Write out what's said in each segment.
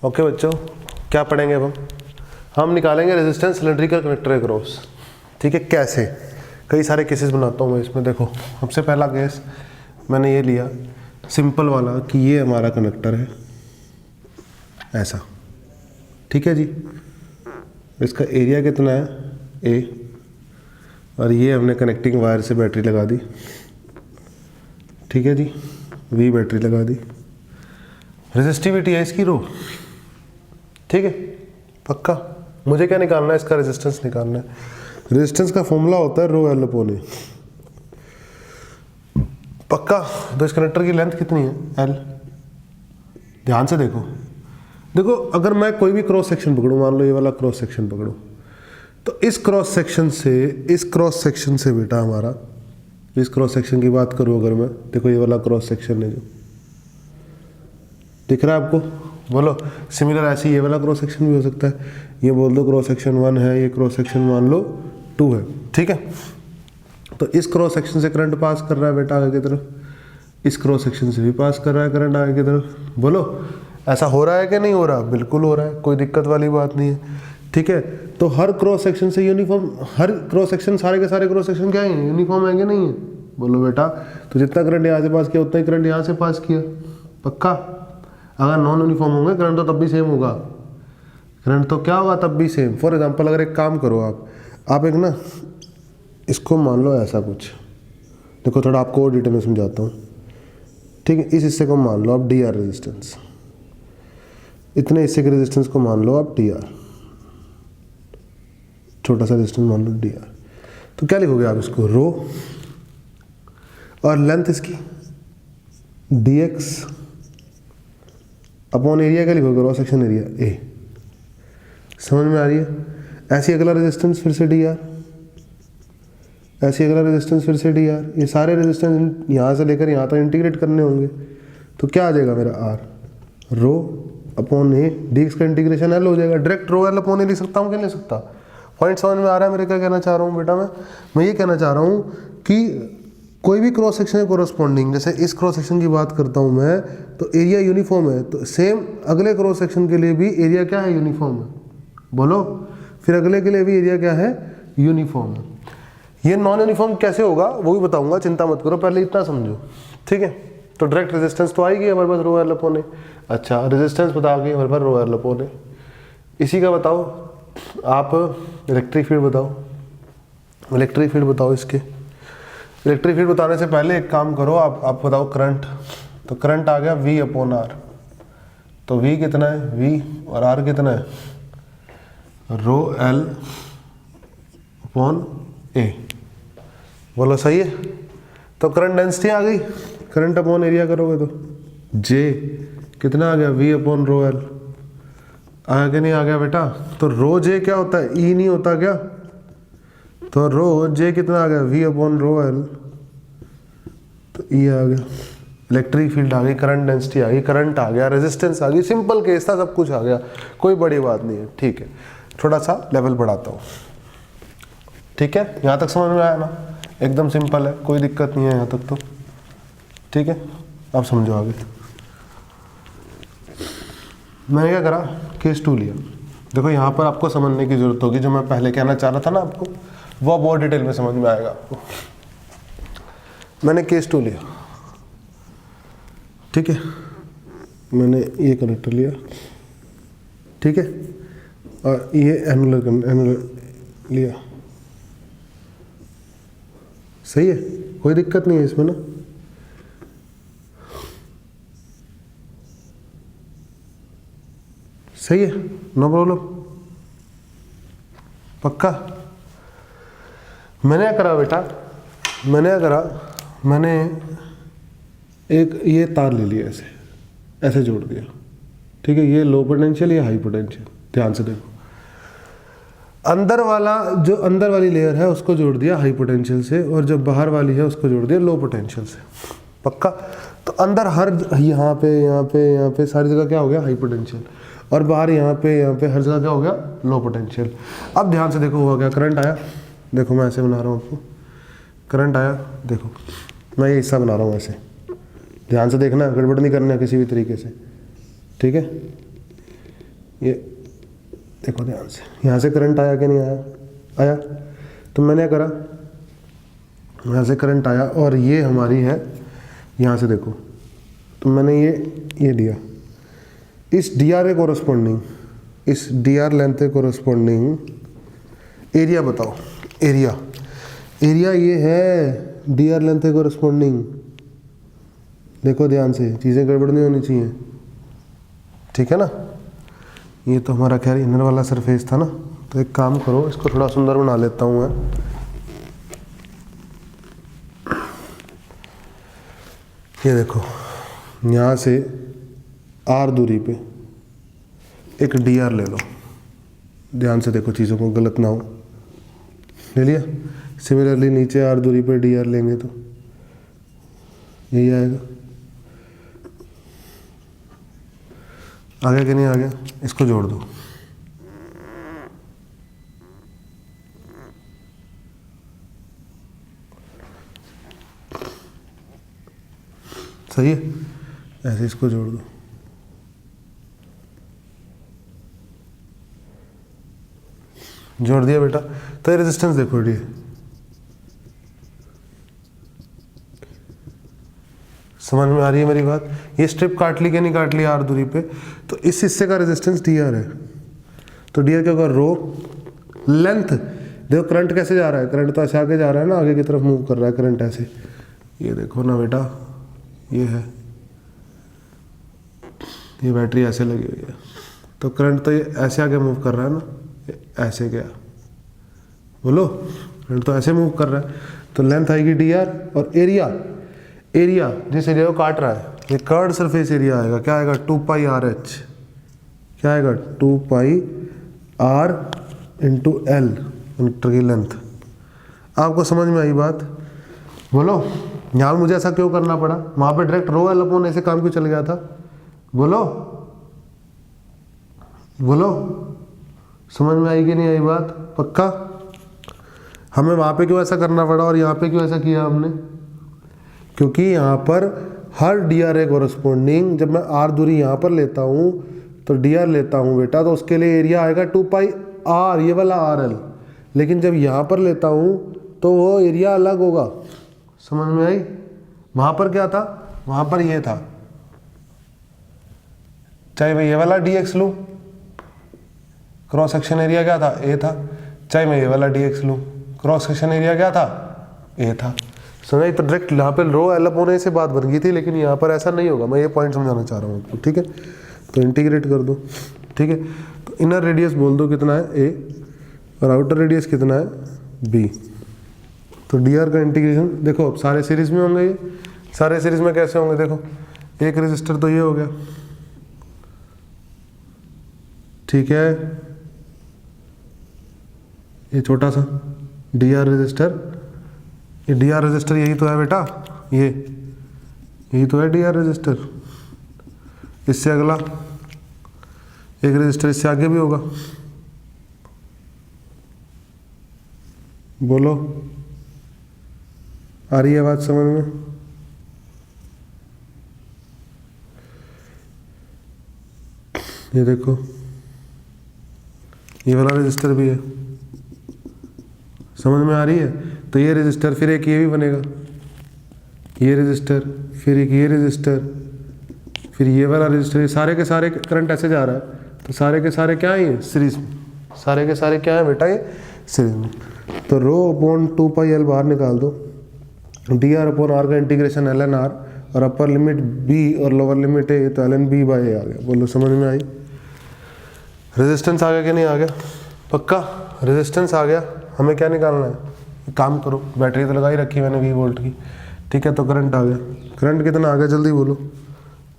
Okay बच्चों, क्या पढ़ेंगे अब हम निकालेंगे रेजिस्टेंस सिलेंड्रिकल कनेक्टर अक्रॉस। ठीक है, कैसे? कई सारे केसेस बनाता हूँ मैं इसमें। देखो, सबसे पहला केस मैंने ये लिया सिंपल वाला कि ये हमारा कनेक्टर है ऐसा। ठीक है जी, इसका एरिया कितना है ए, और ये हमने कनेक्टिंग वायर से बैटरी लगा दी। ठीक है जी, वी बैटरी लगा दी। रेजिस्टिविटी है इसकी रो। ठीक है, पक्का। मुझे क्या निकालना है? इसका रेजिस्टेंस निकालना है। रेजिस्टेंस का फॉर्मूला होता है रो एल अपॉन ए। पक्का। तो इस कनेक्टर की लेंथ कितनी है? एल। ध्यान से देखो, देखो अगर मैं कोई भी क्रॉस सेक्शन पकड़ूं, मान लो ये वाला क्रॉस सेक्शन पकड़ूं, तो इस क्रॉस सेक्शन से बेटा हमारा, इस क्रॉस सेक्शन की बात करूं अगर मैं, देखो ये वाला क्रॉस सेक्शन है जो दिख रहा है आपको, बोलो। सिमिलर ऐसे ये वाला क्रॉस सेक्शन भी हो सकता है। ये बोल दो क्रॉस सेक्शन 1 है, ये क्रॉस सेक्शन मान लो 2 है। ठीक है, तो इस क्रॉस सेक्शन से करंट पास कर रहा है बेटा आगे की तरफ, इस क्रॉस सेक्शन से भी पास कर रहा है करंट आगे की तरफ। बोलो, ऐसा हो रहा है कि नहीं हो रहा? बिल्कुल हो रहा है, कोई दिक्कत वाली बात नहीं है। ठीक है, तो हर क्रॉस सेक्शन से यूनिफॉर्म, हर क्रॉस सेक्शन, सारे के सारे क्रॉस सेक्शन क्या है? यूनिफॉर्म है कि नहीं है? बोलो बेटा। तो जितना करंट यहाँ से पास किया उतना ही करंट यहाँ से पास किया। पक्का। अगर नॉन यूनिफॉर्म होंगे करंट तो तब भी सेम होगा, करंट तो क्या होगा तब भी सेम। फॉर एग्जांपल अगर एक काम करो आप एक ना इसको मान लो ऐसा कुछ, देखो थोड़ा आपको और डिटेल में समझाता हूँ। ठीक है, इस हिस्से को मान लो आप डी आर रेजिस्टेंस, इतने हिस्से के रेजिस्टेंस को मान लो आप डी आर, छोटा सा रेजिस्टेंस मान लो डी आर। तो क्या लिखोगे आप इसको? रो, और लेंथ इसकी डी एक्स अपॉन एरिया क्या लिखोगे? Cross section area A. समझ में आ रही है? ऐसी अगला रेजिस्टेंस फिर से डी आर, ऐसी अगला रेजिस्टेंस फिर से डी आर। ये सारे रेजिस्टेंस यहाँ से लेकर यहाँ तक इंटीग्रेट करने होंगे। तो क्या आ जाएगा मेरा? R rho upon A, d x का इंटीग्रेशन एल हो जाएगा। Direct rho L upon A लिख सकता हूँ कि नहीं सकता? पॉइंट समझ में आ रहा है मेरे क्या कहना चाह रहा हूँ बेटा? मैं ये कहना चाह रहा हूँ कि कोई भी क्रॉस सेक्शन है कोरोस्पॉन्डिंग, जैसे इस क्रॉस सेक्शन की बात करता हूँ मैं, तो एरिया यूनिफॉर्म है, तो सेम अगले क्रॉस सेक्शन के लिए भी एरिया क्या है? यूनिफॉर्म है। बोलो, फिर अगले के लिए भी एरिया क्या है? यूनिफॉर्म है। ये नॉन यूनिफॉर्म कैसे होगा वो भी बताऊंगा, चिंता मत करो, पहले इतना समझो। ठीक है, तो डायरेक्ट रेजिस्टेंस तो आएगी हमारे पास रो एल अपॉन ए। अच्छा, रेजिस्टेंस बता गई हमारे पास रो एल अपॉन ए। इसी का बताओ आप इलेक्ट्रिक फील्ड बताओ, इलेक्ट्रिक फील्ड बताओ इसके। इलेक्ट्रिक फील्ड बताने से पहले एक काम करो, आप बताओ करंट। तो करंट आ गया V अपॉन आर। तो V कितना है? V, और R कितना है? रो एल अपॉन ए। बोलो सही है? तो करंट डेंसिटी आ गई, करंट अपॉन एरिया करोगे तो J कितना आ गया? V upon rho L. आया कि नहीं आ गया बेटा? तो रो J क्या होता है? E नहीं होता क्या? तो रो J कितना आ गया? V upon rho L. तो E आ गया। इलेक्ट्रिक फील्ड आ गई, करंट डेंसिटी आ गई, करंट आ गया, रेजिस्टेंस आ गई। सिंपल केस था, सब कुछ आ गया, कोई बड़ी बात नहीं है। ठीक है, थोड़ा सा लेवल बढ़ाता हूँ। ठीक है, यहाँ तक समझ में आया ना? एकदम सिंपल है, कोई दिक्कत नहीं है यहाँ तक तो। ठीक है, अब समझो आगे। मैंने क्या करा? केस 2 लिया। देखो यहाँ पर आपको समझने की जरूरत होगी, जो मैं पहले कहना चाह रहा था ना आपको, वो बहुत डिटेल में समझ में आएगा आपको। मैंने केस 2 लिया। ठीक है, मैंने ये कनेक्टर लिया। ठीक है, और ये एनुलर लिया। सही है, कोई दिक्कत नहीं है इसमें ना? सही है, नो प्रॉब्लम। पक्का। मैंने क्या करा बेटा? मैंने क्या करा? मैंने एक ये तार ले लिया, ऐसे ऐसे जोड़ दिया। ठीक है, ये लो पोटेंशियल, ये हाई पोटेंशियल। ध्यान से देखो, अंदर वाला, जो अंदर वाली लेयर है उसको जोड़ दिया हाई पोटेंशियल से, और जो बाहर वाली है उसको जोड़ दिया लो पोटेंशियल से। पक्का। तो अंदर हर यहाँ पे सारी जगह क्या हो गया? हाई पोटेंशियल, और बाहर यहाँ पे हर जगह क्या हो गया? Low potential. अब ध्यान से देखो हुआ क्या? करंट आया। देखो मैं ऐसे बना रहा हूँ आपको, करंट आया। देखो मैं ये हिस्सा बना रहा हूँ ऐसे, ध्यान से देखना, गड़बड़ नहीं करना किसी भी तरीके से। ठीक है, ये देखो ध्यान से, यहाँ से करंट आया कि नहीं आया, आया। तो मैंने करा, यहाँ से करंट आया और ये हमारी है, यहाँ से देखो, तो मैंने ये दिया, इस डी आर के कोरस्पॉन्डिंग, इस डी आर लेंथ के कोरस्पॉन्डिंग एरिया बताओ। एरिया ये है डी आर लेंथ के कोरस्पॉन्डिंग। देखो ध्यान से, चीज़ें गड़बड़ नहीं होनी चाहिए, ठीक है ना। ये तो हमारा खैर इनर वाला सरफेस था ना, तो एक काम करो, इसको थोड़ा सुंदर बना लेता हूँ मैं। ये देखो, यहाँ से आर दूरी पे एक डी आर ले लो, ध्यान से देखो चीज़ों को गलत ना हो, ले लिया। सिमिलरली नीचे आर दूरी पे डी आर लेंगे तो यही आएगा। आ गया कि नहीं आ गया, इसको जोड़ दो। सही है, ऐसे इसको जोड़ दो। जोड़ दिया बेटा, तो ये रेजिस्टेंस देखो, ये समझ में आ रही है मेरी बात। ये स्ट्रिप काट ली कि नहीं काट ली आर दूरी पे, तो इस हिस्से का रेजिस्टेंस डी आर है। तो डी आर क्या होगा, रो लेंथ। देखो करंट कैसे जा रहा है, करंट तो ऐसे आगे जा रहा है ना, आगे की तरफ मूव कर रहा है करंट ऐसे। ये देखो ना बेटा, ये है, ये बैटरी ऐसे लगी हुई है, तो करंट तो ये ऐसे आगे मूव कर रहा है ना, ऐसे गया, बोलो, करंट तो ऐसे मूव कर रहा है। तो लेंथ आएगी डी आर, और एरिया जिस एरिया को काट रहा है, ये कर्ड सरफेस एरिया आएगा, क्या आएगा, 2 पाई आर एच। क्या आएगा, 2 पाई आर इंटू एल, कंडक्टर की लेंथ। आपको समझ में आई बात, बोलो। यहाँ मुझे ऐसा क्यों करना पड़ा, वहाँ पे डायरेक्ट रो एल अपॉन ऐसे काम क्यों चल गया था, बोलो बोलो, समझ में आई कि नहीं आई बात, पक्का। हमें वहाँ पे क्यों ऐसा करना पड़ा और यहाँ पे क्यों ऐसा किया हमने, क्योंकि यहाँ पर हर डी आर ए कोरस्पॉन्डिंग, जब मैं आर दूरी यहाँ पर लेता हूँ तो डी आर लेता हूँ बेटा, तो उसके लिए एरिया आएगा 2 पाई आर, ये वाला आर एल। लेकिन जब यहाँ पर लेता हूँ तो वो एरिया अलग होगा, समझ में आई। वहाँ पर क्या था, वहाँ पर ये था, चाहे मैं ये वाला डी एक्स लूँ, क्रॉस सेक्शन एरिया क्या था, ए था, चाहे मैं ये वाला डी एक्स लूँ, क्रॉस सेक्शन एरिया क्या था, ए था। समझ, तो डायरेक्ट यहाँ पे रो एल होने से बात बन गई थी, लेकिन यहाँ पर ऐसा नहीं होगा। मैं ये पॉइंट समझाना चाह रहा हूँ आपको, ठीक है। तो इंटीग्रेट कर दो, ठीक है। तो इनर रेडियस बोल दो कितना है, ए, और आउटर रेडियस कितना है, बी। तो डी आर का इंटीग्रेशन देखो, अब सारे सीरीज में होंगे, ये सारे सीरीज में कैसे होंगे, देखो एक रेजिस्टर तो ये हो गया, ठीक है, ये छोटा सा डी आर रजिस्टर, ये डी आर रजिस्टर यही तो है बेटा, यही तो है डी आर रजिस्टर। इससे अगला एक रजिस्टर इससे आगे भी होगा, बोलो, आ रही है बात समझ में। ये देखो, ये वाला रजिस्टर भी है, समझ में आ रही है। तो ये रजिस्टर, फिर एक ये भी बनेगा, ये रजिस्टर, फिर एक ये रजिस्टर, फिर ये वाला रजिस्टर, ये सारे के सारे करंट ऐसे जा रहा है, तो सारे के सारे क्या है, ये सीरीज में, सारे के सारे क्या है बेटा, ये सीरीज में। तो रो अपॉन 2 पाई एल बाहर निकाल दो, डी आर अपॉन आर का इंटीग्रेशन एल एन आर, और अपर लिमिट बी और लोअर लिमिट ए, तो एल एन बी बाई ए आ गया। बोलो समझ में आई। रेजिस्टेंस आ गया कि नहीं आ गया, पक्का रेजिस्टेंस आ गया। हमें क्या निकालना है, काम करो, बैटरी तो लगाई रखी मैंने 20 वोल्ट की, ठीक है। तो करंट आ गया, करंट कितना आ गया, जल्दी बोलो।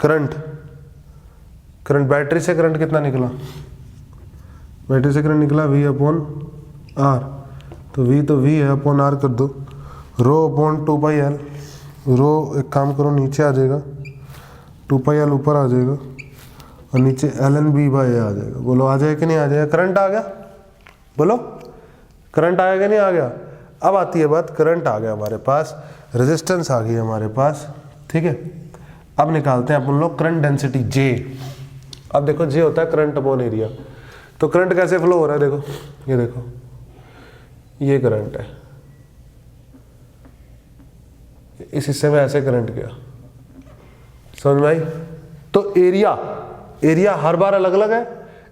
करंट बैटरी से करंट कितना निकला, बैटरी से करंट निकला V अपॉन आर। तो V है अपॉन आर कर दो, रो अपॉन 2 पाई एल, रो एक काम करो नीचे आ जाएगा, 2 पाई एल ऊपर आ जाएगा, और नीचे एल एन बी बाई आ जाएगा। बोलो आ जाएगा कि नहीं आ जाएगा, करंट आ गया, बोलो करंट आया कि नहीं आ गया। अब आती है बात, करंट आ गया हमारे पास, रेजिस्टेंस आ गई हमारे पास, ठीक है। अब निकालते हैं अपन लोग करंट डेंसिटी J। अब देखो जे होता है करंट अपॉन एरिया, तो करंट कैसे फ्लो हो रहा है, देखो ये देखो, ये करंट है, इस हिस्से में ऐसे करंट गया, समझ में आई। तो एरिया हर बार अलग अलग है,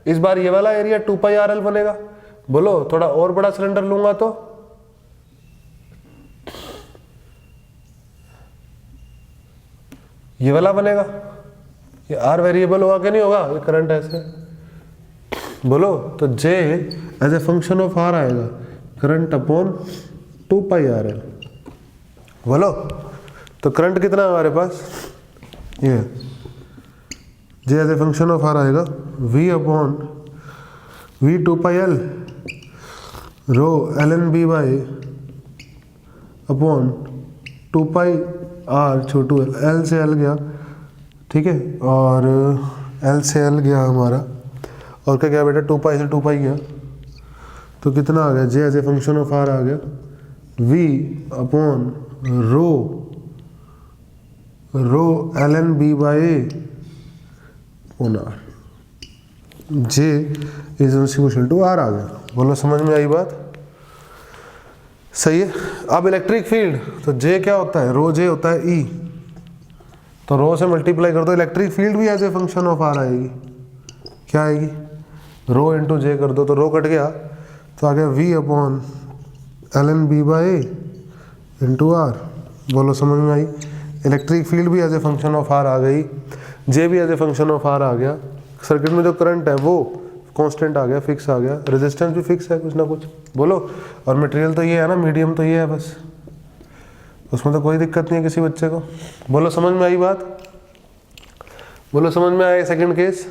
इस बार ये वाला एरिया 2πRL बनेगा। बोलो थोड़ा और बड़ा सिलेंडर लूंगा तो ये वाला बनेगा, ये R वेरिएबल होगा कि नहीं होगा, ये करंट ऐसे, बोलो तो J as a function of R आएगा, करंट अपॉन 2πRL। बोलो तो करंट कितना है हमारे पास, ये J as a function of R आएगा V upon V 2πL rho ln b by upon 2πR छोटू L से L गया, ठीक है, और L से L गया हमारा, और क्या गया बेटा 2π से 2π गया, तो कितना आ गया, J as a function of R आ गया V upon rho ln b by on R, J is equal to R आ गया। बोलो समझ में आई बात, सही है। अब इलेक्ट्रिक फील्ड, तो J क्या होता है, रो J होता है E, तो रो से मल्टीप्लाई कर दो, इलेक्ट्रिक फील्ड भी as a function of R आएगी, क्या आएगी, रो इंटू J कर दो, तो रो कट गया, तो आ गया V upon ln b by into R। बोलो समझ में आई, इलेक्ट्रिक फील्ड भी as a function of R आ गई, J भी as a function of R आ गया, सर्किट में जो करंट है वो कांस्टेंट आ गया, फिक्स आ गया, रेजिस्टेंस भी फिक्स है कुछ ना कुछ। बोलो और मटेरियल तो ये है ना, मीडियम तो ये है बस, उसमें तो कोई दिक्कत नहीं है किसी बच्चे को। बोलो समझ में आई बात, बोलो समझ में आया सेकंड केस।